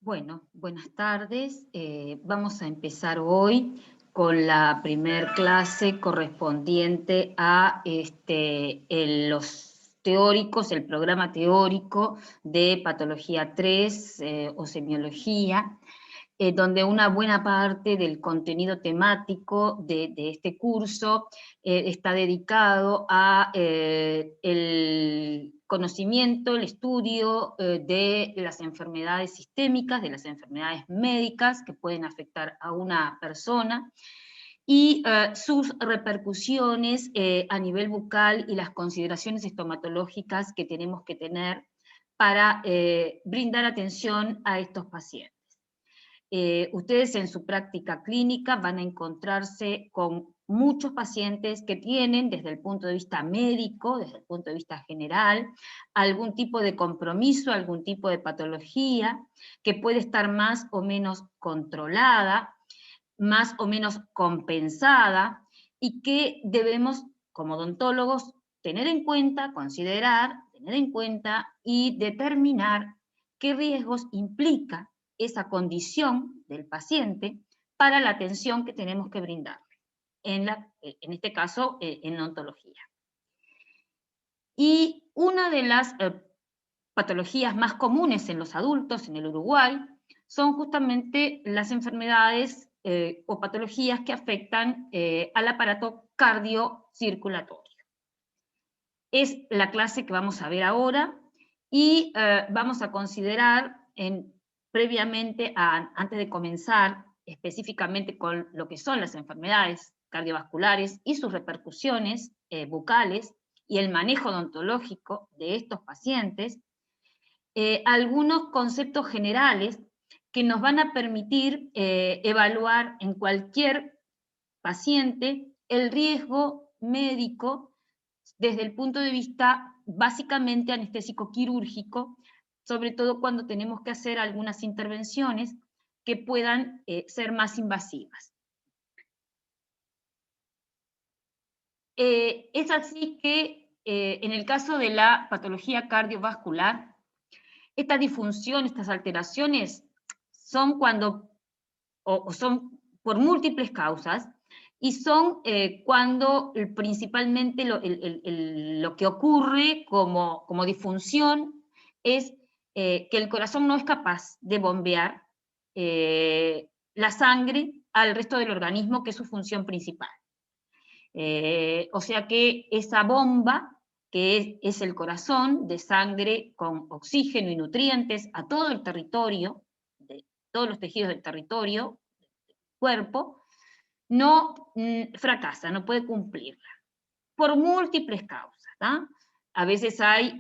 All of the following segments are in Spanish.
Bueno, buenas tardes. Vamos a empezar hoy con la primer clase correspondiente a los teóricos, el programa teórico de Patología 3 o Semiología, donde una buena parte del contenido temático de este curso está dedicado a el conocimiento, el estudio de las enfermedades sistémicas, de las enfermedades médicas que pueden afectar a una persona, y sus repercusiones a nivel bucal y las consideraciones estomatológicas que tenemos que tener para brindar atención a estos pacientes. Ustedes en su práctica clínica van a encontrarse con muchos pacientes que tienen, desde el punto de vista médico, desde el punto de vista general, algún tipo de compromiso, algún tipo de patología, que puede estar más o menos controlada, más o menos compensada, y que debemos, como odontólogos, tener en cuenta, considerar, tener en cuenta y determinar qué riesgos implica esa condición del paciente para la atención que tenemos que brindarle, en este caso, en odontología. Y una de las patologías más comunes en los adultos en el Uruguay son justamente las enfermedades o patologías que afectan al aparato cardiocirculatorio. Es la clase que vamos a ver ahora y vamos a considerar previamente, antes de comenzar específicamente con lo que son las enfermedades cardiovasculares y sus repercusiones bucales y el manejo odontológico de estos pacientes, algunos conceptos generales que nos van a permitir evaluar en cualquier paciente el riesgo médico desde el punto de vista básicamente anestésico quirúrgico, sobre todo cuando tenemos que hacer algunas intervenciones que puedan ser más invasivas. Es así que en el caso de la patología cardiovascular, esta disfunción, estas alteraciones son son por múltiples causas, y son cuando principalmente lo que ocurre como disfunción es que el corazón no es capaz de bombear la sangre al resto del organismo, que es su función principal. O sea que esa bomba, que es el corazón, de sangre con oxígeno y nutrientes a todo el territorio, de todos los tejidos del territorio, del cuerpo, no fracasa, no puede cumplirla, por múltiples causas, ¿no? A veces hay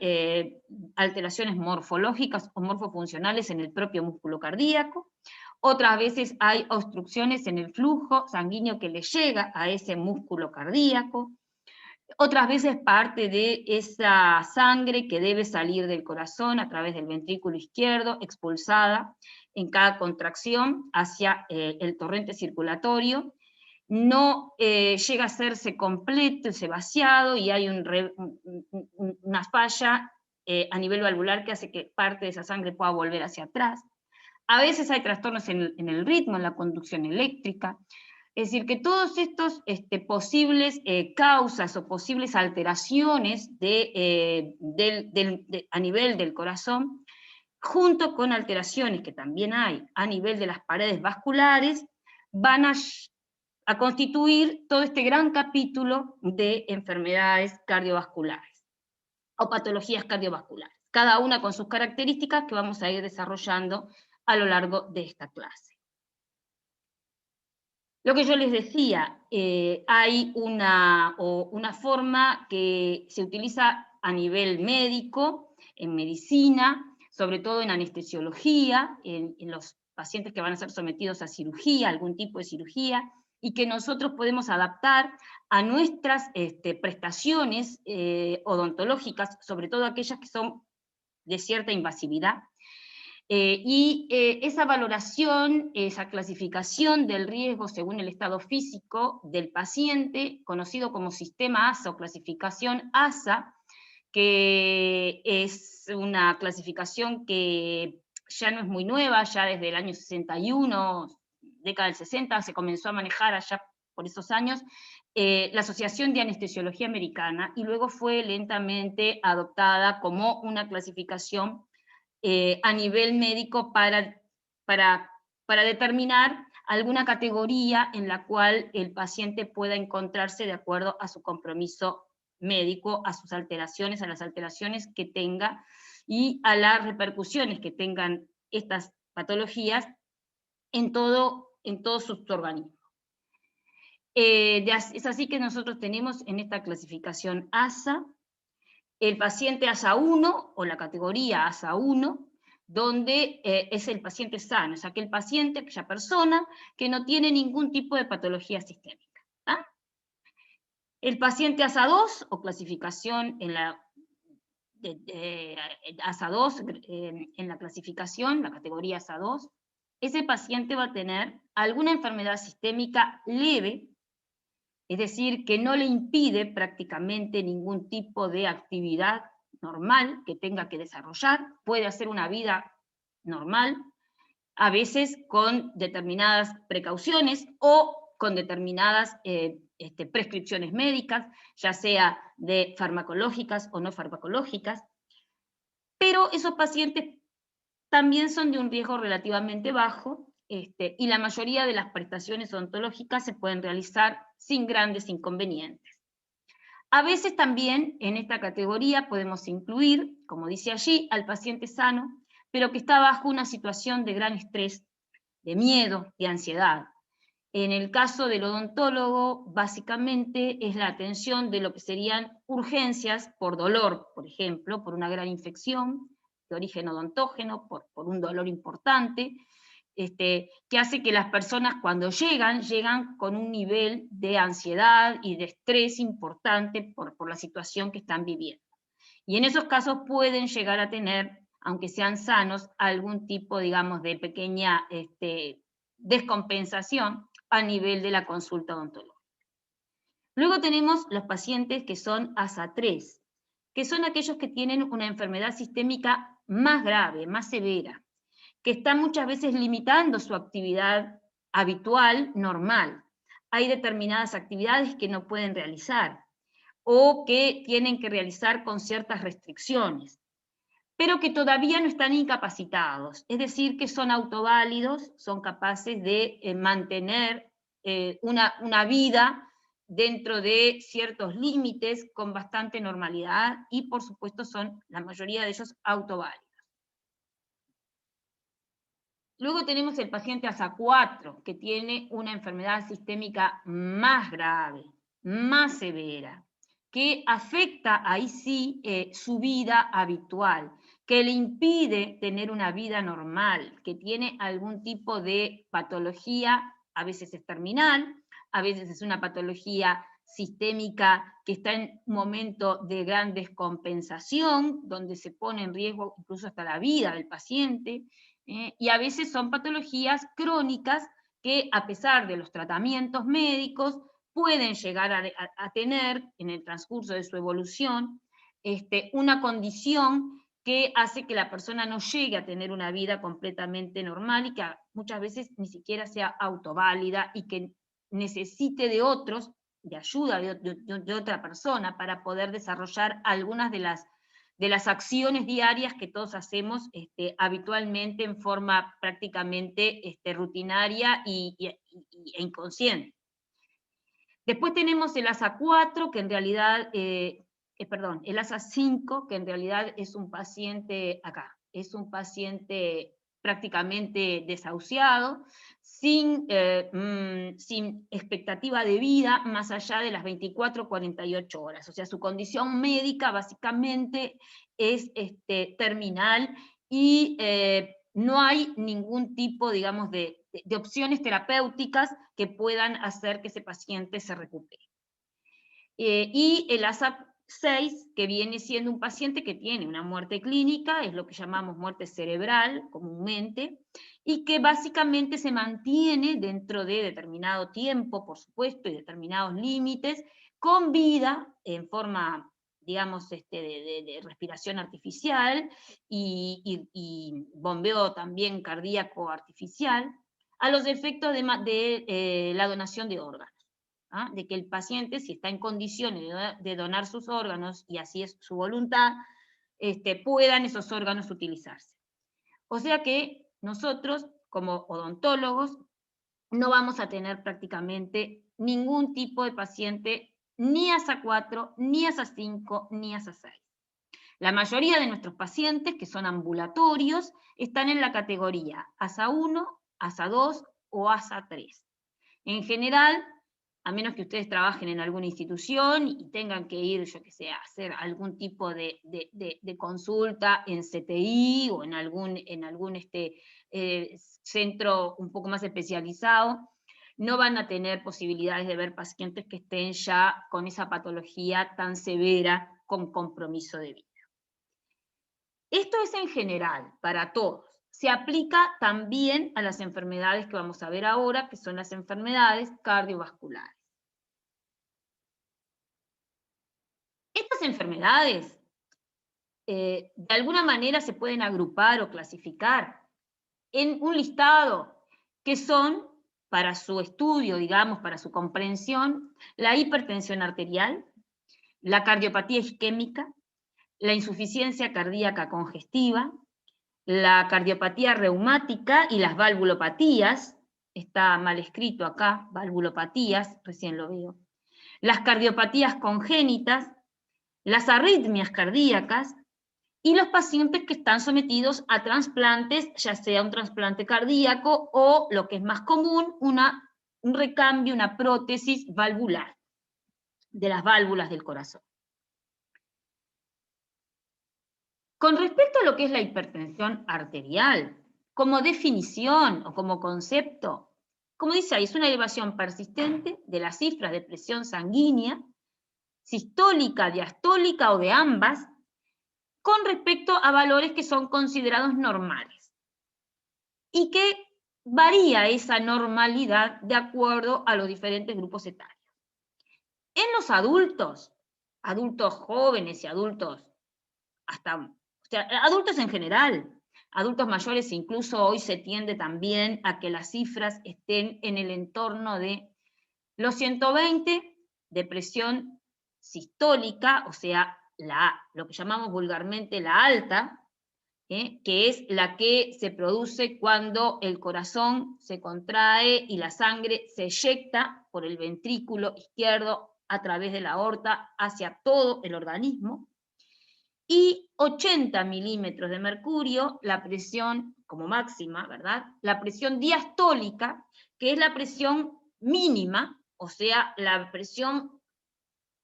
alteraciones morfológicas o morfofuncionales en el propio músculo cardíaco, otras veces hay obstrucciones en el flujo sanguíneo que le llega a ese músculo cardíaco, otras veces parte de esa sangre que debe salir del corazón a través del ventrículo izquierdo, expulsada en cada contracción hacia el torrente circulatorio, no llega a hacerse completo, ese vaciado, y hay una falla a nivel valvular que hace que parte de esa sangre pueda volver hacia atrás. A veces hay trastornos en el ritmo, en la conducción eléctrica. Es decir, que todos estos posibles causas o posibles alteraciones a nivel del corazón, junto con alteraciones que también hay a nivel de las paredes vasculares, van a constituir todo este gran capítulo de enfermedades cardiovasculares o patologías cardiovasculares, cada una con sus características que vamos a ir desarrollando a lo largo de esta clase. Lo que yo les decía, hay una forma que se utiliza a nivel médico, en medicina, sobre todo en anestesiología, en los pacientes que van a ser sometidos a cirugía, algún tipo de cirugía, y que nosotros podemos adaptar a nuestras prestaciones odontológicas, sobre todo aquellas que son de cierta invasividad. Esa valoración, esa clasificación del riesgo según el estado físico del paciente, conocido como sistema ASA o clasificación ASA, que es una clasificación que ya no es muy nueva, ya desde el año 61, década del 60, se comenzó a manejar allá por esos años, la Asociación de Anestesiología Americana, y luego fue lentamente adoptada como una clasificación a nivel médico para determinar alguna categoría en la cual el paciente pueda encontrarse de acuerdo a su compromiso médico, a sus alteraciones, a las alteraciones que tenga y a las repercusiones que tengan estas patologías en todo su organismo. Es así que nosotros tenemos en esta clasificación ASA el paciente ASA 1 o la categoría ASA 1, donde es el paciente sano, es aquel paciente, aquella persona que no tiene ningún tipo de patología sistémica. ¿Ah? El paciente ASA 2 o clasificación en la ASA 2, en la clasificación, la categoría ASA 2, ese paciente va a tener alguna enfermedad sistémica leve, es decir, que no le impide prácticamente ningún tipo de actividad normal que tenga que desarrollar, puede hacer una vida normal, a veces con determinadas precauciones o con determinadas prescripciones médicas, ya sea de farmacológicas o no farmacológicas, pero esos pacientes también son de un riesgo relativamente bajo, y la mayoría de las prestaciones odontológicas se pueden realizar sin grandes inconvenientes. A veces también en esta categoría podemos incluir, como dice allí, al paciente sano, pero que está bajo una situación de gran estrés, de miedo, de ansiedad. En el caso del odontólogo, básicamente es la atención de lo que serían urgencias por dolor, por ejemplo, por una gran infección de origen odontógeno, por un dolor importante, que hace que las personas cuando llegan con un nivel de ansiedad y de estrés importante por la situación que están viviendo. Y en esos casos pueden llegar a tener, aunque sean sanos, algún tipo, digamos, de pequeña descompensación a nivel de la consulta odontológica. Luego tenemos los pacientes que son ASA 3, que son aquellos que tienen una enfermedad sistémica más grave, más severa, que están muchas veces limitando su actividad habitual, normal. Hay determinadas actividades que no pueden realizar o que tienen que realizar con ciertas restricciones, pero que todavía no están incapacitados, es decir, que son autoválidos, son capaces de mantener una vida dentro de ciertos límites con bastante normalidad y por supuesto son la mayoría de ellos autoválidos. Luego tenemos el paciente ASA 4, que tiene una enfermedad sistémica más grave, más severa, que afecta ahí sí su vida habitual, que le impide tener una vida normal, que tiene algún tipo de patología, a veces es terminal, a veces es una patología sistémica que está en un momento de gran descompensación, donde se pone en riesgo incluso hasta la vida del paciente, y a veces son patologías crónicas que a pesar de los tratamientos médicos pueden llegar a tener en el transcurso de su evolución una condición que hace que la persona no llegue a tener una vida completamente normal y que muchas veces ni siquiera sea autoválida y que necesite de otros, de ayuda de otra persona para poder desarrollar algunas de las acciones diarias que todos hacemos habitualmente en forma prácticamente rutinaria e inconsciente. Después tenemos el ASA 4, que en realidad, el ASA 5, que en realidad es un paciente acá, es un paciente prácticamente desahuciado, sin expectativa de vida más allá de las 24 o 48 horas. O sea, su condición médica básicamente es terminal y no hay ningún tipo, digamos, de opciones terapéuticas que puedan hacer que ese paciente se recupere. Y el ASA 6, que viene siendo un paciente que tiene una muerte clínica, es lo que llamamos muerte cerebral comúnmente, y que básicamente se mantiene dentro de determinado tiempo, por supuesto, y determinados límites, con vida en forma digamos, de respiración artificial y bombeo también cardíaco artificial, a los efectos de la donación de órganos. ¿Ah? De que el paciente, si está en condiciones de donar sus órganos, y así es su voluntad, puedan esos órganos utilizarse. O sea que nosotros, como odontólogos, no vamos a tener prácticamente ningún tipo de paciente ni ASA 4, ni ASA 5, ni ASA 6. La mayoría de nuestros pacientes, que son ambulatorios, están en la categoría ASA 1, ASA 2 o ASA 3. En general, a menos que ustedes trabajen en alguna institución y tengan que ir, yo que sé, a hacer algún tipo de consulta en CTI o en algún centro un poco más especializado, no van a tener posibilidades de ver pacientes que estén ya con esa patología tan severa, con compromiso de vida. Esto es en general, para todos. Se aplica también a las enfermedades que vamos a ver ahora, que son las enfermedades cardiovasculares. Estas enfermedades, de alguna manera se pueden agrupar o clasificar en un listado que son, para su estudio, digamos, para su comprensión, la hipertensión arterial, la cardiopatía isquémica, la insuficiencia cardíaca congestiva, la cardiopatía reumática y las valvulopatías, está mal escrito acá, valvulopatías, recién lo veo, las cardiopatías congénitas, las arritmias cardíacas y los pacientes que están sometidos a trasplantes, ya sea un trasplante cardíaco o, lo que es más común, un recambio, una prótesis valvular de las válvulas del corazón. Con respecto a lo que es la hipertensión arterial, como definición o como concepto, como dice ahí, es una elevación persistente de las cifras de presión sanguínea, sistólica, diastólica o de ambas, con respecto a valores que son considerados normales y que varía esa normalidad de acuerdo a los diferentes grupos etarios. En los adultos jóvenes y adultos adultos en general, adultos mayores, incluso hoy se tiende también a que las cifras estén en el entorno de los 120 de presión sistólica, o sea, lo que llamamos vulgarmente la alta, que es la que se produce cuando el corazón se contrae y la sangre se eyecta por el ventrículo izquierdo a través de la aorta hacia todo el organismo, y 80 milímetros de mercurio, la presión como máxima, ¿verdad? La presión diastólica, que es la presión mínima, o sea, la presión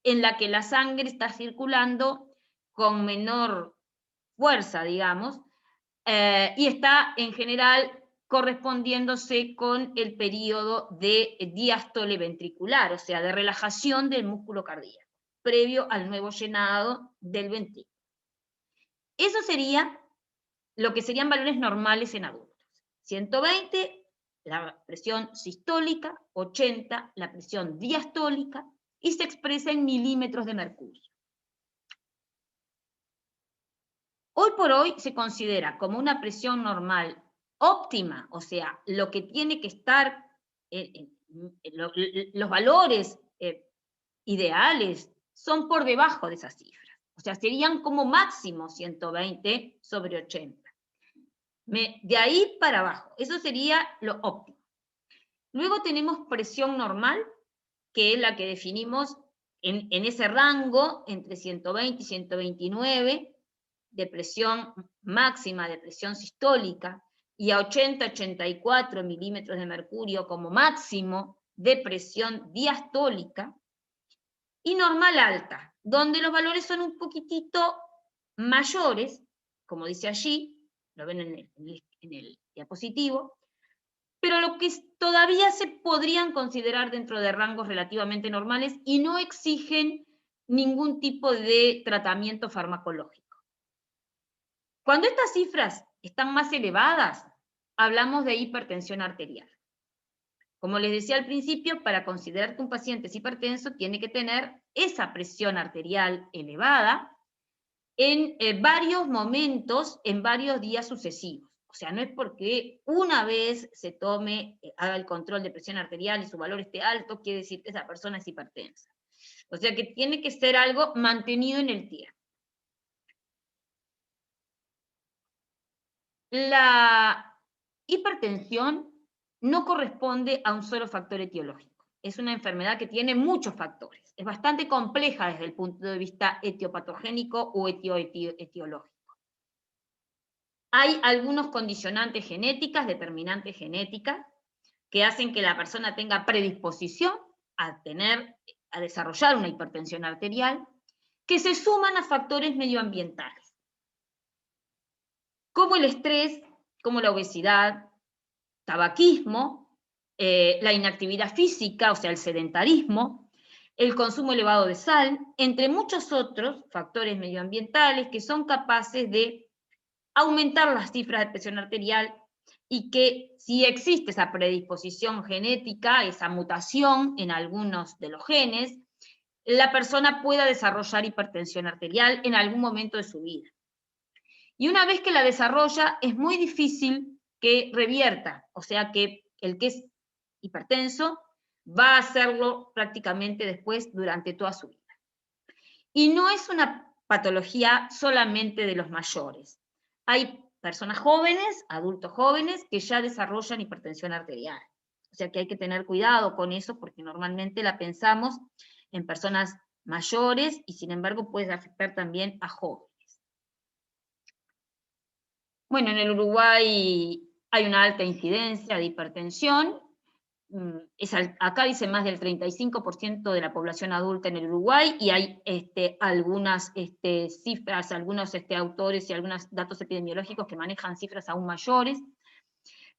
en la que la sangre está circulando con menor fuerza, digamos, y está en general correspondiéndose con el periodo de diástole ventricular, o sea, de relajación del músculo cardíaco, previo al nuevo llenado del ventrículo. Eso sería lo que serían valores normales en adultos. 120, la presión sistólica, 80, la presión diastólica, y se expresa en milímetros de mercurio. Hoy por hoy se considera como una presión normal óptima, o sea, lo que tiene que estar, los valores ideales son por debajo de esas cifras. O sea, serían como máximo 120 sobre 80. De ahí para abajo, eso sería lo óptimo. Luego tenemos presión normal, que es la que definimos en ese rango entre 120 y 129, de presión máxima, de presión sistólica, y a 80-84 milímetros de mercurio como máximo de presión diastólica, y normal alta, donde los valores son un poquitito mayores, como dice allí, lo ven en el diapositivo, pero lo que todavía se podrían considerar dentro de rangos relativamente normales y no exigen ningún tipo de tratamiento farmacológico. Cuando estas cifras están más elevadas, hablamos de hipertensión arterial. Como les decía al principio, para considerar que un paciente es hipertenso, tiene que tener esa presión arterial elevada en varios momentos, en varios días sucesivos. O sea, no es porque una vez se tome, haga el control de presión arterial y su valor esté alto, quiere decir que esa persona es hipertensa. O sea que tiene que ser algo mantenido en el tiempo. La hipertensión no corresponde a un solo factor etiológico. Es una enfermedad que tiene muchos factores. Es bastante compleja desde el punto de vista etiopatogénico o etiológico. Hay algunos condicionantes genéticas, determinantes genéticas, que hacen que la persona tenga predisposición a desarrollar una hipertensión arterial, que se suman a factores medioambientales, como el estrés, como la obesidad, tabaquismo, la inactividad física, o sea, el sedentarismo, el consumo elevado de sal, entre muchos otros factores medioambientales que son capaces de aumentar las cifras de presión arterial y que si existe esa predisposición genética, esa mutación en algunos de los genes, la persona pueda desarrollar hipertensión arterial en algún momento de su vida. Y una vez que la desarrolla, es muy difícil que revierta, o sea que el que es hipertenso va a hacerlo prácticamente después durante toda su vida. Y no es una patología solamente de los mayores. Hay personas jóvenes, adultos jóvenes, que ya desarrollan hipertensión arterial. O sea que hay que tener cuidado con eso porque normalmente la pensamos en personas mayores y sin embargo puede afectar también a jóvenes. Bueno, en el Uruguay hay una alta incidencia de hipertensión. Acá dice más del 35% de la población adulta en el Uruguay, y hay algunas cifras, algunos autores y algunos datos epidemiológicos que manejan cifras aún mayores.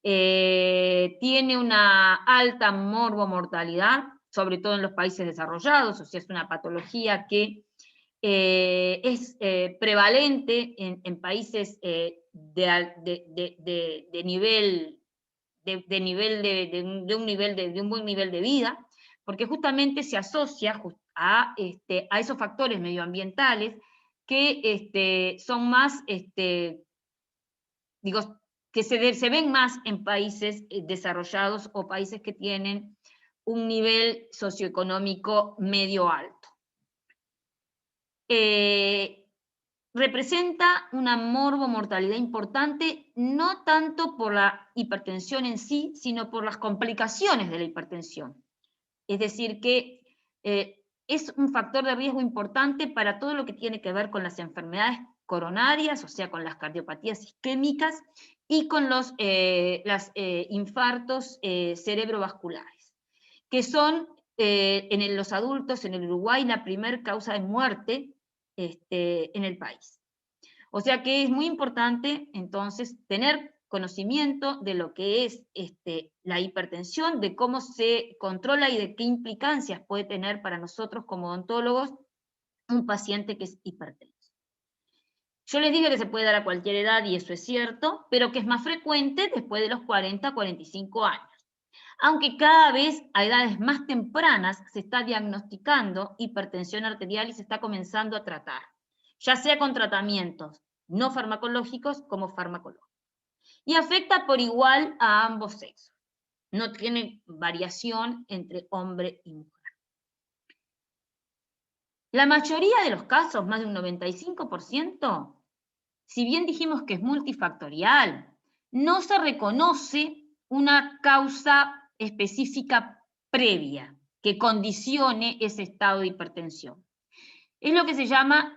Tiene una alta mortalidad, sobre todo en los países desarrollados, o sea, es una patología que es prevalente en países de un buen nivel de vida, porque justamente se asocia a esos factores medioambientales que son más, digo, que se ven más en países desarrollados o países que tienen un nivel socioeconómico medio alto. Representa una mortalidad importante, no tanto por la hipertensión en sí, sino por las complicaciones de la hipertensión. Es decir, que es un factor de riesgo importante para todo lo que tiene que ver con las enfermedades coronarias, o sea, con las cardiopatías isquémicas y con los infartos cerebrovasculares, que son en los adultos en el Uruguay la primer causa de muerte en el país. O sea que es muy importante entonces tener conocimiento de lo que es la hipertensión, de cómo se controla y de qué implicancias puede tener para nosotros como odontólogos un paciente que es hipertenso. Yo les dije que se puede dar a cualquier edad y eso es cierto, pero que es más frecuente después de los 40, 45 años. Aunque cada vez a edades más tempranas se está diagnosticando hipertensión arterial y se está comenzando a tratar, ya sea con tratamientos no farmacológicos como farmacológicos. Y afecta por igual a ambos sexos. No tiene variación entre hombre y mujer. La mayoría de los casos, más de un 95%, si bien dijimos que es multifactorial, no se reconoce una causa específica previa que condicione ese estado de hipertensión. Es lo que se llama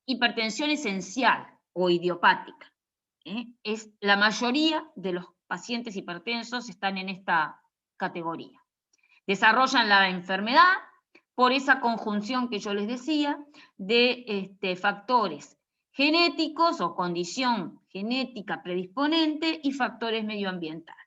hipertensión esencial o idiopática. Es la mayoría de los pacientes hipertensos están en esta categoría. Desarrollan la enfermedad por esa conjunción que yo les decía de factores genéticos o condición genética predisponente y factores medioambientales.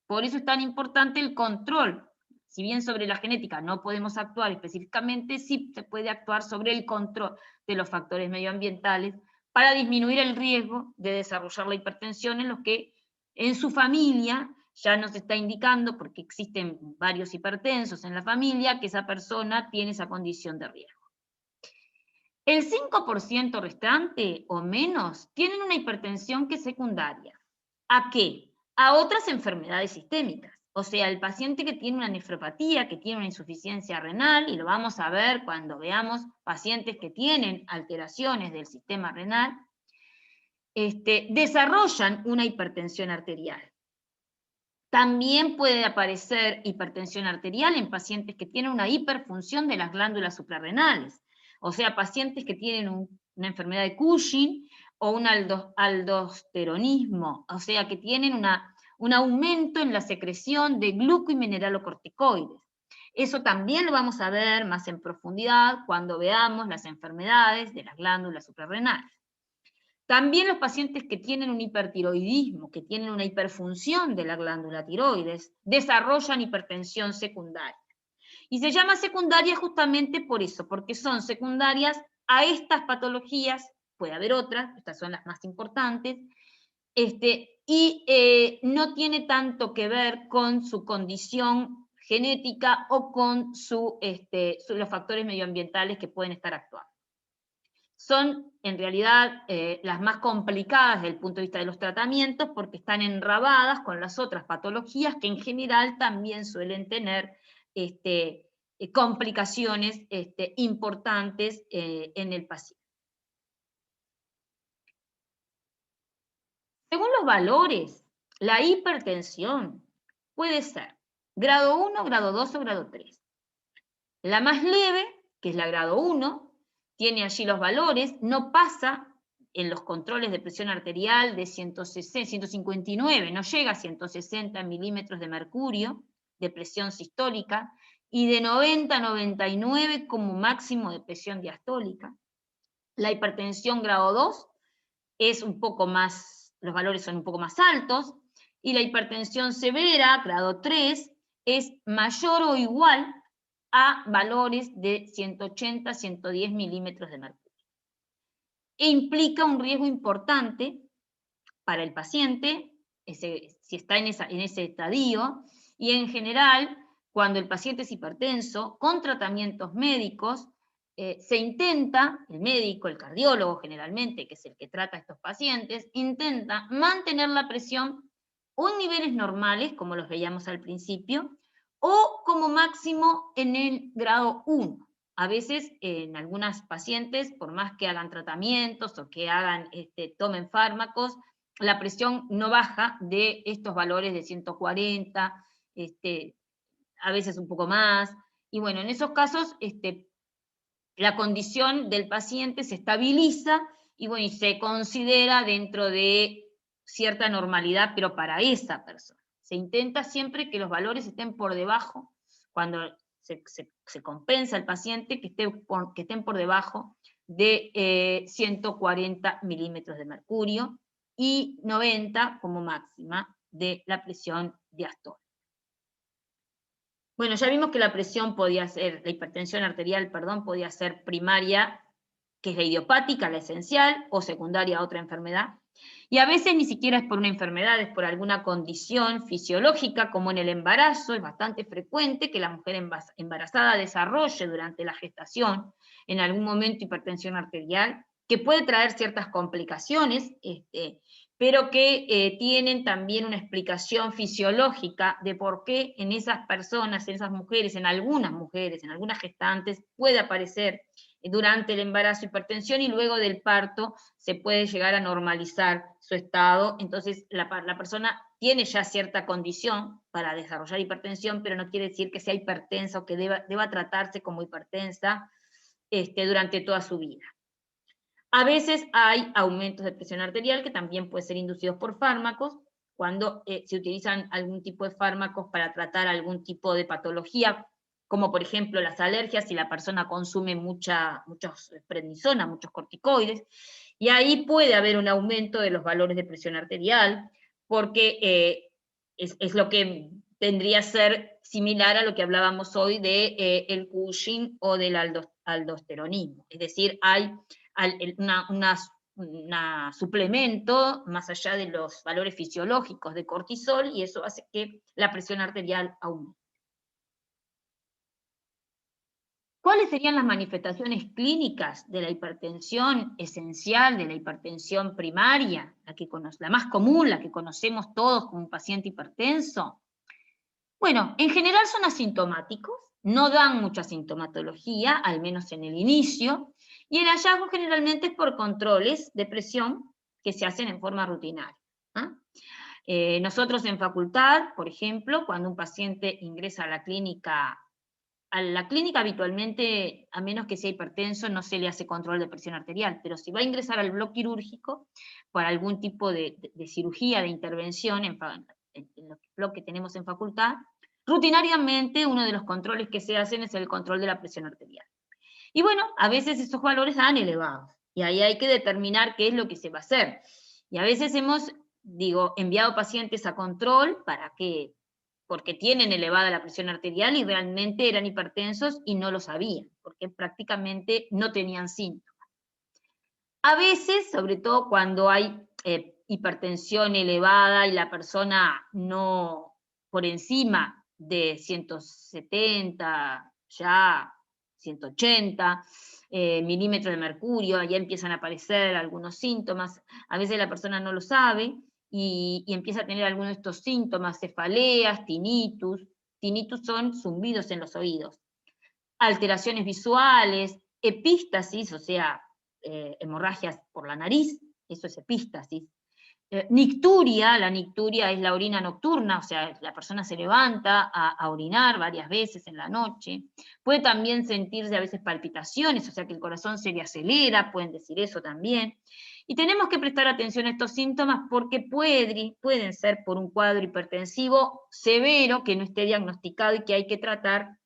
Por eso es tan importante el control. Si bien sobre la genética no podemos actuar específicamente, sí se puede actuar sobre el control de los factores medioambientales para disminuir el riesgo de desarrollar la hipertensión en los que en su familia ya nos está indicando, porque existen varios hipertensos en la familia, que esa persona tiene esa condición de riesgo. El 5% restante o menos tienen una hipertensión que es secundaria. ¿A qué? A otras enfermedades sistémicas. O sea, el paciente que tiene una nefropatía, que tiene una insuficiencia renal, y lo vamos a ver cuando veamos pacientes que tienen alteraciones del sistema renal, desarrollan una hipertensión arterial. También puede aparecer hipertensión arterial en pacientes que tienen una hiperfunción de las glándulas suprarrenales, o sea, pacientes que tienen una enfermedad de Cushing o un aldosteronismo, o sea, que tienen un aumento en la secreción de gluco y mineralocorticoides. Eso también lo vamos a ver más en profundidad cuando veamos las enfermedades de las glándulas suprarrenales. También los pacientes que tienen un hipertiroidismo, que tienen una hiperfunción de la glándula tiroides, desarrollan hipertensión secundaria. Y se llama secundaria justamente por eso, porque son secundarias a estas patologías, puede haber otras, estas son las más importantes, y no tiene tanto que ver con su condición genética o con los factores medioambientales que pueden estar actuando. Son, en realidad, las más complicadas desde el punto de vista de los tratamientos porque están enrabadas con las otras patologías que en general también suelen tener complicaciones importantes en el paciente. Según los valores, la hipertensión puede ser grado 1, grado 2 o grado 3. La más leve, que es la grado 1, tiene allí los valores, no pasa en los controles de presión arterial de 160, 159, no llega a 160 milímetros de mercurio de presión sistólica, y de 90 a 99 como máximo de presión diastólica. La hipertensión grado 2 es un poco más, los valores son un poco más altos, y la hipertensión severa, grado 3, es mayor o igual a valores de 180 a 110 milímetros de mercurio. E implica un riesgo importante para el paciente, si está en ese estadio, y en general, cuando el paciente es hipertenso, con tratamientos médicos, se intenta, el médico, el cardiólogo generalmente, que es el que trata a estos pacientes, intenta mantener la presión o en niveles normales, como los veíamos al principio, o como máximo en el grado 1. A veces en algunas pacientes, por más que hagan tratamientos o que tomen fármacos, la presión no baja de estos valores de 140, a veces un poco más. Y bueno, en esos casos la condición del paciente se estabiliza y, bueno, y se considera dentro de cierta normalidad, pero para esa persona. Se intenta siempre que los valores estén por debajo, cuando se compensa al paciente, que estén por debajo de 140 milímetros de mercurio y 90 como máxima de la presión diastólica. Bueno, ya vimos que la hipertensión arterial, podía ser primaria, que es la idiopática, la esencial, o secundaria a otra enfermedad. Y a veces ni siquiera es por una enfermedad, es por alguna condición fisiológica, como en el embarazo. Es bastante frecuente que la mujer embarazada desarrolle durante la gestación, en algún momento, hipertensión arterial, que puede traer ciertas complicaciones, pero que tienen también una explicación fisiológica de por qué en esas personas, en esas mujeres, en algunas gestantes, puede aparecer durante el embarazo hipertensión y luego del parto se puede llegar a normalizar su estado. Entonces la persona tiene ya cierta condición para desarrollar hipertensión, pero no quiere decir que sea hipertensa o que deba tratarse como hipertensa durante toda su vida. A veces hay aumentos de presión arterial que también pueden ser inducidos por fármacos, cuando se utilizan algún tipo de fármacos para tratar algún tipo de patología, como por ejemplo las alergias, si la persona consume muchos prednisona, muchos corticoides, y ahí puede haber un aumento de los valores de presión arterial, porque es lo que tendría a ser similar a lo que hablábamos hoy de el Cushing o del aldosteronismo. Es decir, hay una suplemento más allá de los valores fisiológicos de cortisol, y eso hace que la presión arterial aumente. ¿Cuáles serían las manifestaciones clínicas de la hipertensión esencial, de la hipertensión primaria, la más común, la que conocemos todos como un paciente hipertenso? Bueno, en general son asintomáticos, no dan mucha sintomatología, al menos en el inicio, y el hallazgo generalmente es por controles de presión que se hacen en forma rutinaria. Nosotros en facultad, por ejemplo, cuando un paciente ingresa a la clínica habitualmente, a menos que sea hipertenso, no se le hace control de presión arterial, pero si va a ingresar al bloque quirúrgico por algún tipo de cirugía, de intervención en los bloques que tenemos en facultad, rutinariamente uno de los controles que se hacen es el control de la presión arterial. Y bueno, a veces esos valores dan elevados, y ahí hay que determinar qué es lo que se va a hacer. Y a veces hemos, enviado pacientes a control porque tienen elevada la presión arterial y realmente eran hipertensos y no lo sabían, porque prácticamente no tenían síntomas. A veces, sobre todo cuando hay hipertensión elevada y la persona no por encima de 170, ya 180 milímetros de mercurio, ya empiezan a aparecer algunos síntomas, a veces la persona no lo sabe, y empieza a tener algunos de estos síntomas, cefaleas, tinnitus. Tinnitus son zumbidos en los oídos. Alteraciones visuales, epístasis, o sea, hemorragias por la nariz, eso es epístasis. Nicturia, la nicturia es la orina nocturna, o sea, la persona se levanta a orinar varias veces en la noche. Puede también sentirse a veces palpitaciones, o sea que el corazón se le acelera, pueden decir eso también. Y tenemos que prestar atención a estos síntomas porque pueden ser por un cuadro hipertensivo severo que no esté diagnosticado y que hay que tratar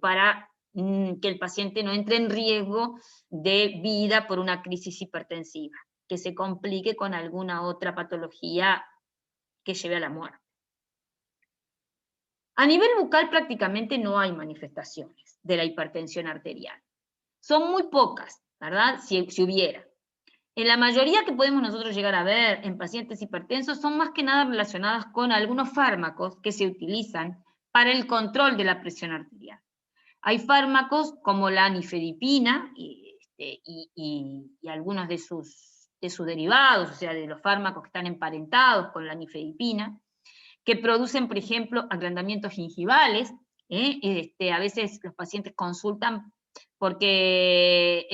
para que el paciente no entre en riesgo de vida por una crisis hipertensiva, que se complique con alguna otra patología que lleve a la muerte. A nivel bucal prácticamente no hay manifestaciones de la hipertensión arterial. Son muy pocas, ¿verdad? Si hubiera. En la mayoría que podemos nosotros llegar a ver en pacientes hipertensos son más que nada relacionadas con algunos fármacos que se utilizan para el control de la presión arterial. Hay fármacos como la nifedipina y algunos de sus derivados, o sea, de los fármacos que están emparentados con la nifedipina, que producen, por ejemplo, agrandamientos gingivales. A veces los pacientes consultan porque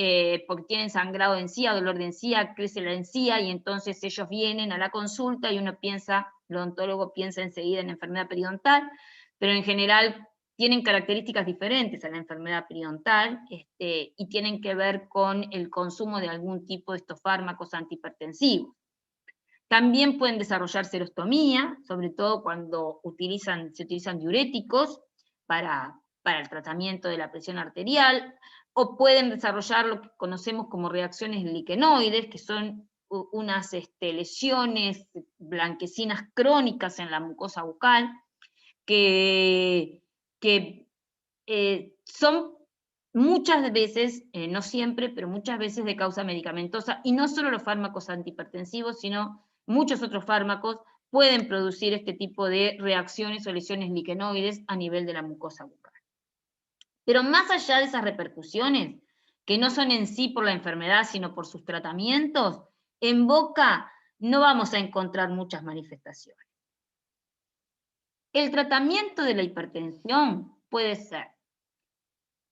tienen sangrado de encía, dolor de encía, crece la encía, y entonces ellos vienen a la consulta y uno piensa, el odontólogo piensa enseguida en enfermedad periodontal, pero en general tienen características diferentes a la enfermedad periodontal y tienen que ver con el consumo de algún tipo de estos fármacos antihipertensivos. También pueden desarrollar serostomía, sobre todo cuando se utilizan diuréticos para el tratamiento de la presión arterial, o pueden desarrollar lo que conocemos como reacciones liquenoides, que son unas lesiones blanquecinas crónicas en la mucosa bucal, que son muchas veces, no siempre, pero muchas veces de causa medicamentosa, y no solo los fármacos antihipertensivos, sino muchos otros fármacos pueden producir este tipo de reacciones o lesiones liquenoides a nivel de la mucosa bucal. Pero más allá de esas repercusiones, que no son en sí por la enfermedad, sino por sus tratamientos, en boca no vamos a encontrar muchas manifestaciones. El tratamiento de la hipertensión puede ser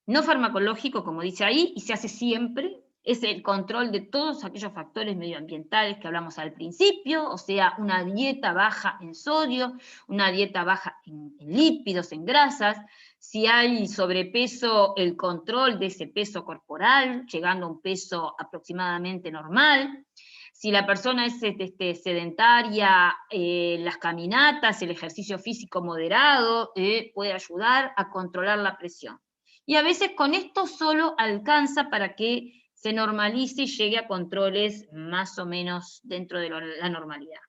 no farmacológico, como dice ahí, y se hace siempre, es el control de todos aquellos factores medioambientales que hablamos al principio, o sea, una dieta baja en sodio, una dieta baja en lípidos, en grasas. Si hay sobrepeso, el control de ese peso corporal, llegando a un peso aproximadamente normal. Si la persona es sedentaria, las caminatas, el ejercicio físico moderado, puede ayudar a controlar la presión. Y a veces con esto solo alcanza para que se normalice y llegue a controles más o menos dentro de la normalidad.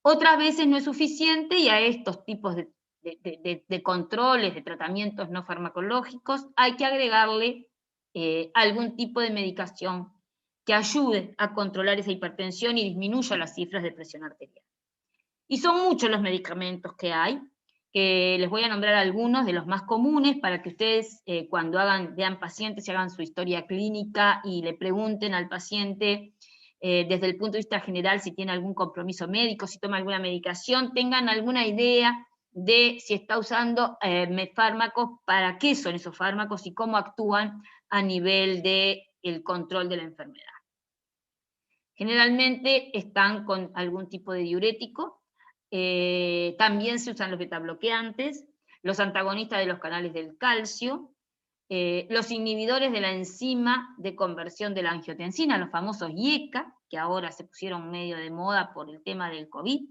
Otras veces no es suficiente, y a estos tipos de controles, de tratamientos no farmacológicos, hay que agregarle algún tipo de medicación que ayude a controlar esa hipertensión y disminuya las cifras de presión arterial. Y son muchos los medicamentos que hay, que les voy a nombrar algunos de los más comunes para que ustedes cuando vean pacientes y hagan su historia clínica y le pregunten al paciente desde el punto de vista general si tiene algún compromiso médico, si toma alguna medicación, tengan alguna idea de si está usando fármacos, para qué son esos fármacos y cómo actúan a nivel del control de la enfermedad. Generalmente están con algún tipo de diurético, también se usan los betabloqueantes, los antagonistas de los canales del calcio, los inhibidores de la enzima de conversión de la angiotensina, los famosos IECA, que ahora se pusieron medio de moda por el tema del COVID,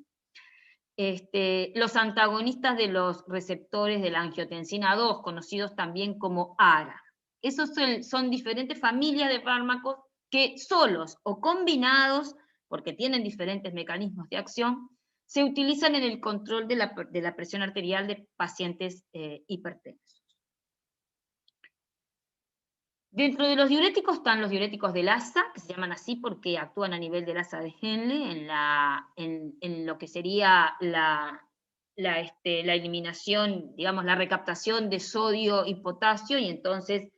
los antagonistas de los receptores de la angiotensina 2, conocidos también como ARA. Esos son diferentes familias de fármacos que solos o combinados, porque tienen diferentes mecanismos de acción, se utilizan en el control de la presión arterial de pacientes hipertensos. Dentro de los diuréticos están los diuréticos del ASA, que se llaman así porque actúan a nivel del ASA de Henle, en lo que sería la eliminación, digamos, la recaptación de sodio y potasio, y entonces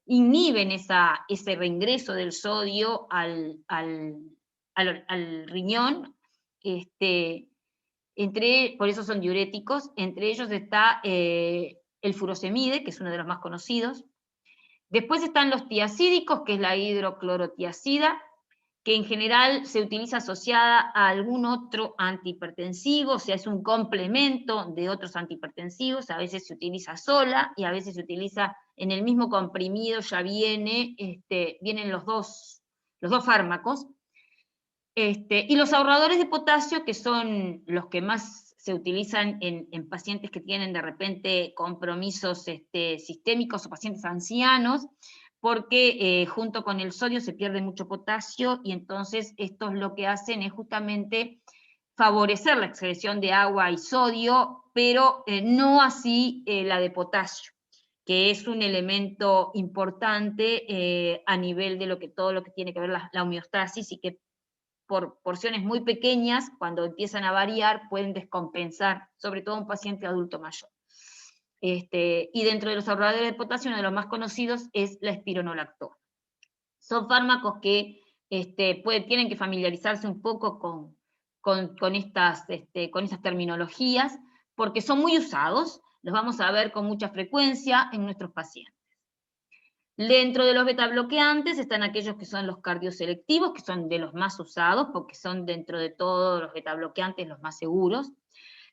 inhiben ese reingreso del sodio al riñón. Por eso son diuréticos. Entre ellos está el furosemide, que es uno de los más conocidos. Después están los tiacídicos, que es la hidroclorotiacida, que en general se utiliza asociada a algún otro antihipertensivo, o sea, es un complemento de otros antihipertensivos, a veces se utiliza sola y a veces se utiliza en el mismo comprimido, ya vienen los dos fármacos. Y los ahorradores de potasio, que son los que más se utilizan en pacientes que tienen de repente compromisos sistémicos o pacientes ancianos, porque junto con el sodio se pierde mucho potasio, y entonces estos lo que hacen es justamente favorecer la excreción de agua y sodio, pero no así la de potasio, que es un elemento importante a nivel de todo lo que tiene que ver la homeostasis, y que por porciones muy pequeñas, cuando empiezan a variar, pueden descompensar, sobre todo un paciente adulto mayor. Y dentro de los ahorradores de potasio, uno de los más conocidos es la espironolactona. Son fármacos que tienen que familiarizarse un poco con estas terminologías, porque son muy usados, los vamos a ver con mucha frecuencia en nuestros pacientes. Dentro de los betabloqueantes están aquellos que son los cardioselectivos, que son de los más usados, porque son dentro de todos los betabloqueantes los más seguros.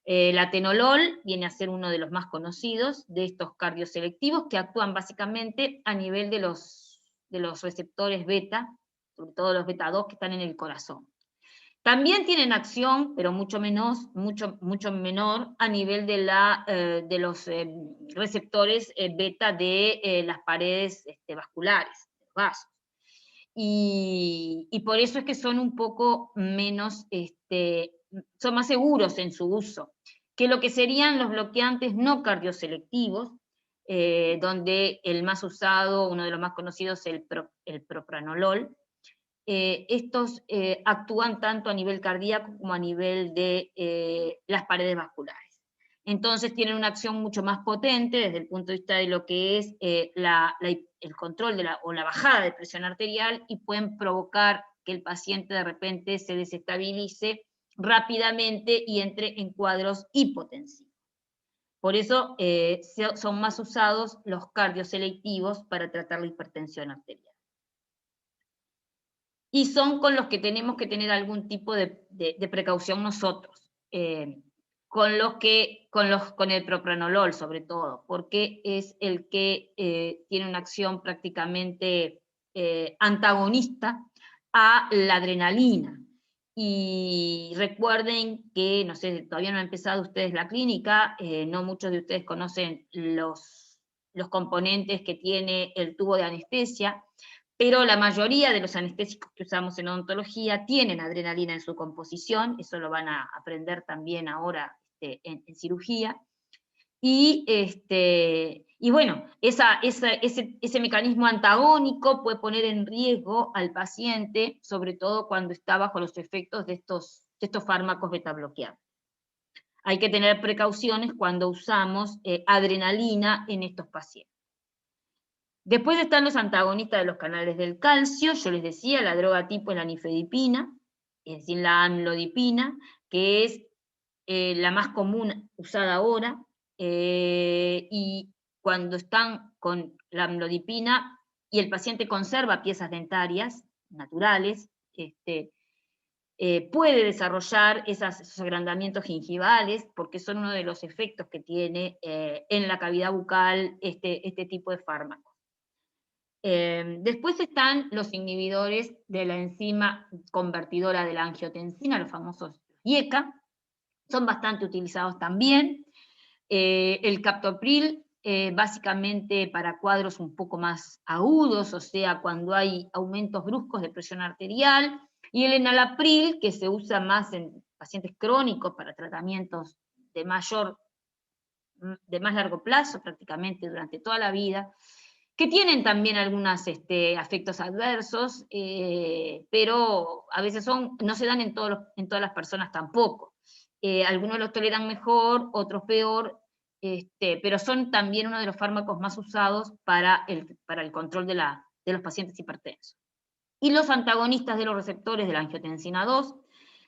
El atenolol viene a ser uno de los más conocidos de estos cardioselectivos, que actúan básicamente a nivel de los receptores beta, sobre todo los beta 2 que están en el corazón. También tienen acción, pero mucho menor, a nivel de los receptores beta de las paredes vasculares, de los vasos. Y por eso es que son un poco menos, son más seguros en su uso, que lo que serían los bloqueantes no cardioselectivos, donde el más usado, uno de los más conocidos, es el propranolol. Estos actúan tanto a nivel cardíaco como a nivel de las paredes vasculares. Entonces tienen una acción mucho más potente desde el punto de vista de lo que es el control o la bajada de presión arterial, y pueden provocar que el paciente de repente se desestabilice rápidamente y entre en cuadros hipotensivos. Por eso son más usados los cardioselectivos para tratar la hipertensión arterial. Y son con los que tenemos que tener algún tipo de precaución nosotros, con el propranolol sobre todo, porque es el que tiene una acción prácticamente antagonista a la adrenalina. Y recuerden que, no sé, todavía no han empezado ustedes la clínica, no muchos de ustedes conocen los componentes que tiene el tubo de anestesia, pero la mayoría de los anestésicos que usamos en odontología tienen adrenalina en su composición, eso lo van a aprender también ahora en cirugía, y Y bueno, ese mecanismo antagónico puede poner en riesgo al paciente, sobre todo cuando está bajo los efectos de estos fármacos betabloqueantes. Hay que tener precauciones cuando usamos adrenalina en estos pacientes. Después están los antagonistas de los canales del calcio. Yo les decía, la droga tipo es la nifedipina, es decir, la amlodipina, que es la más común usada ahora, y cuando están con la amlodipina y el paciente conserva piezas dentarias naturales, puede desarrollar esos agrandamientos gingivales, porque son uno de los efectos que tiene en la cavidad bucal este tipo de fármaco. Después están los inhibidores de la enzima convertidora de la angiotensina, los famosos IECA, son bastante utilizados también. El captopril, básicamente para cuadros un poco más agudos, o sea, cuando hay aumentos bruscos de presión arterial, y el enalapril, que se usa más en pacientes crónicos para tratamientos de más largo plazo, prácticamente durante toda la vida, que tienen también algunos efectos adversos, pero a veces no se dan en todas las personas tampoco. Algunos los toleran mejor, otros peor, pero son también uno de los fármacos más usados para el control de los pacientes hipertensos. Y los antagonistas de los receptores de la angiotensina 2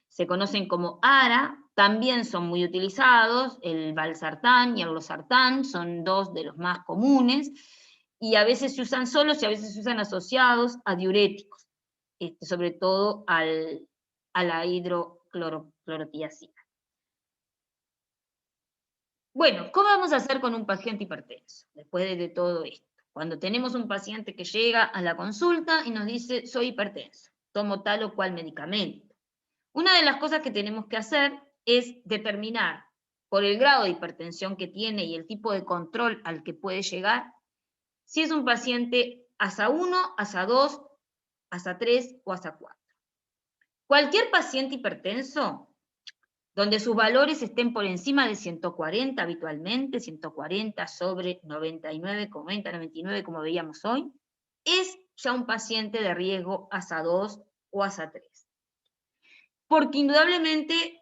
se conocen como ARA, también son muy utilizados, el valsartán y el losartán son dos de los más comunes, y a veces se usan solos y a veces se usan asociados a diuréticos, sobre todo a la hidroclorotiazida. Bueno, ¿cómo vamos a hacer con un paciente hipertenso después de todo esto? Cuando tenemos un paciente que llega a la consulta y nos dice, soy hipertenso, tomo tal o cual medicamento. Una de las cosas que tenemos que hacer es determinar, por el grado de hipertensión que tiene y el tipo de control al que puede llegar, si es un paciente ASA 1, ASA 2, ASA 3 o ASA 4. Cualquier paciente hipertenso, donde sus valores estén por encima de 140 habitualmente, 140 sobre 99,90, 99 como veíamos hoy, es ya un paciente de riesgo ASA 2 o ASA 3. Porque indudablemente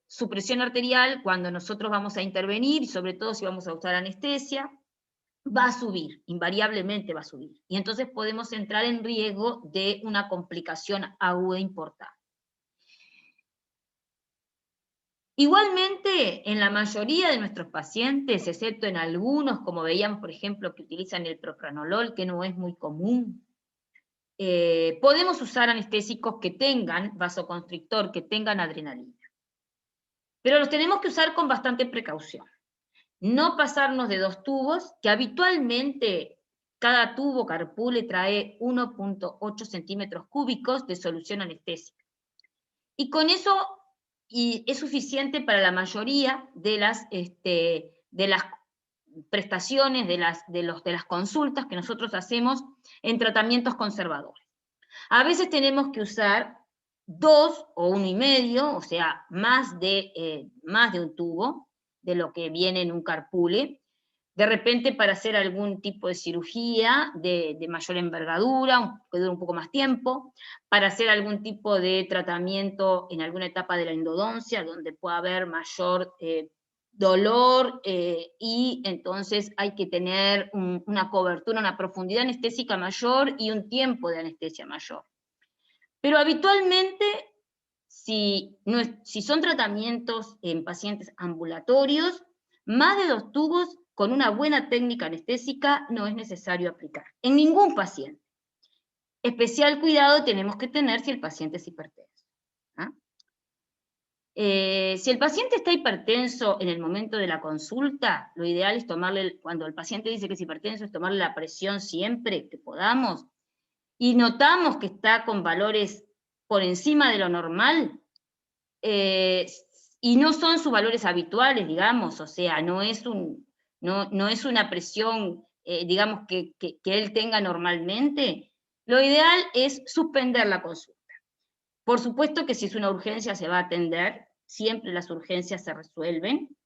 su presión arterial, cuando nosotros vamos a intervenir, y sobre todo si vamos a usar anestesia, va a subir, invariablemente va a subir. Y entonces podemos entrar en riesgo de una complicación aguda importante. Igualmente, en la mayoría de nuestros pacientes, excepto en algunos, como veíamos, por ejemplo, que utilizan el propranolol, que no es muy común, podemos usar anestésicos que tengan vasoconstrictor, que tengan adrenalina. Pero los tenemos que usar con bastante precaución. No pasarnos de 2 tubos, que habitualmente cada tubo carpule trae 1,8 centímetros cúbicos de solución anestésica. Y con eso es suficiente para la mayoría de las prestaciones, de las consultas que nosotros hacemos en tratamientos conservadores. A veces tenemos que usar 2 o 1,5, o sea, más de un tubo de lo que viene en un carpule, de repente para hacer algún tipo de cirugía de mayor envergadura, que dure un poco más tiempo, para hacer algún tipo de tratamiento en alguna etapa de la endodoncia, donde pueda haber mayor dolor, y entonces hay que tener una cobertura, una profundidad anestésica mayor y un tiempo de anestesia mayor. Pero habitualmente, si son tratamientos en pacientes ambulatorios, más de 2 tubos con una buena técnica anestésica no es necesario aplicar, en ningún paciente. Especial cuidado tenemos que tener si el paciente es hipertenso. Si el paciente está hipertenso en el momento de la consulta, lo ideal es cuando el paciente dice que es hipertenso, es tomarle la presión siempre que podamos, y notamos que está con valores por encima de lo normal, y no son sus valores habituales, digamos, o sea, no es una presión, digamos, que él tenga normalmente, lo ideal es suspender la consulta. Por supuesto que si es una urgencia se va a atender, siempre las urgencias se resuelven,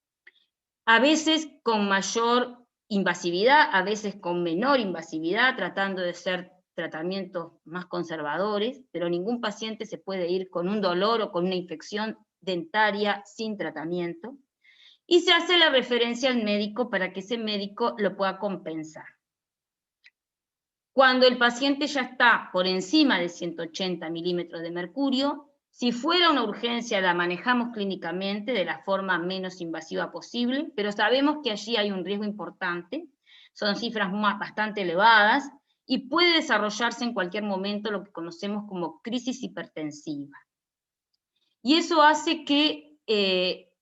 a veces con mayor invasividad, a veces con menor invasividad, tratando de ser tratamientos más conservadores, pero ningún paciente se puede ir con un dolor o con una infección dentaria sin tratamiento, y se hace la referencia al médico para que ese médico lo pueda compensar. Cuando el paciente ya está por encima de 180 milímetros de mercurio, si fuera una urgencia la manejamos clínicamente de la forma menos invasiva posible, pero sabemos que allí hay un riesgo importante, son cifras bastante elevadas, y puede desarrollarse en cualquier momento lo que conocemos como crisis hipertensiva. Y eso hace que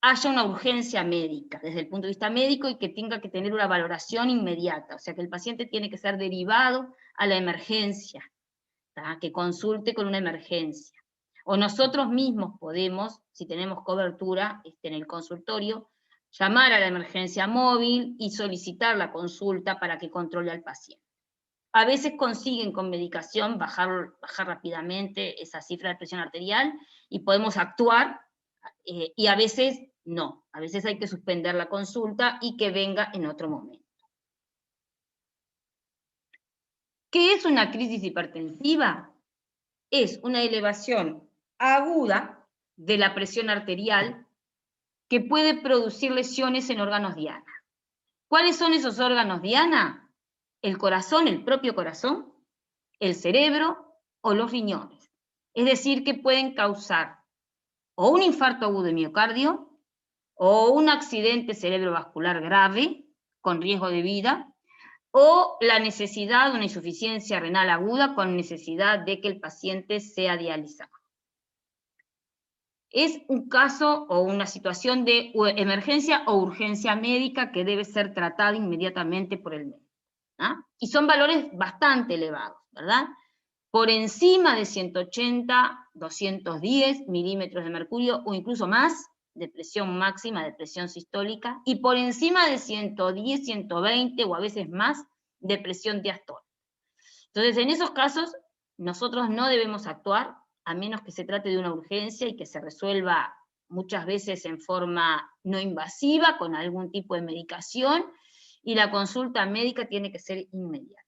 haya una urgencia médica, desde el punto de vista médico, y que tenga que tener una valoración inmediata, o sea que el paciente tiene que ser derivado a la emergencia, ¿tá? Que consulte con una emergencia. O nosotros mismos podemos, si tenemos cobertura en el consultorio, llamar a la emergencia móvil y solicitar la consulta para que controle al paciente. A veces consiguen con medicación bajar rápidamente esa cifra de presión arterial y podemos actuar, y a veces no, a veces hay que suspender la consulta y que venga en otro momento. ¿Qué es una crisis hipertensiva? Es una elevación aguda de la presión arterial que puede producir lesiones en órganos diana. ¿Cuáles son esos órganos diana? El corazón, el propio corazón, el cerebro o los riñones. Es decir, que pueden causar o un infarto agudo de miocardio, o un accidente cerebrovascular grave, con riesgo de vida, o la necesidad de una insuficiencia renal aguda con necesidad de que el paciente sea dializado. Es un caso o una situación de emergencia o urgencia médica que debe ser tratada inmediatamente por el médico, ¿ah? Y son valores bastante elevados, ¿verdad? Por encima de 180, 210 milímetros de mercurio o incluso más de presión máxima, de presión sistólica, y por encima de 110, 120 o a veces más de presión diastólica. Entonces, en esos casos, nosotros no debemos actuar, a menos que se trate de una urgencia y que se resuelva muchas veces en forma no invasiva, con algún tipo de medicación, y la consulta médica tiene que ser inmediata.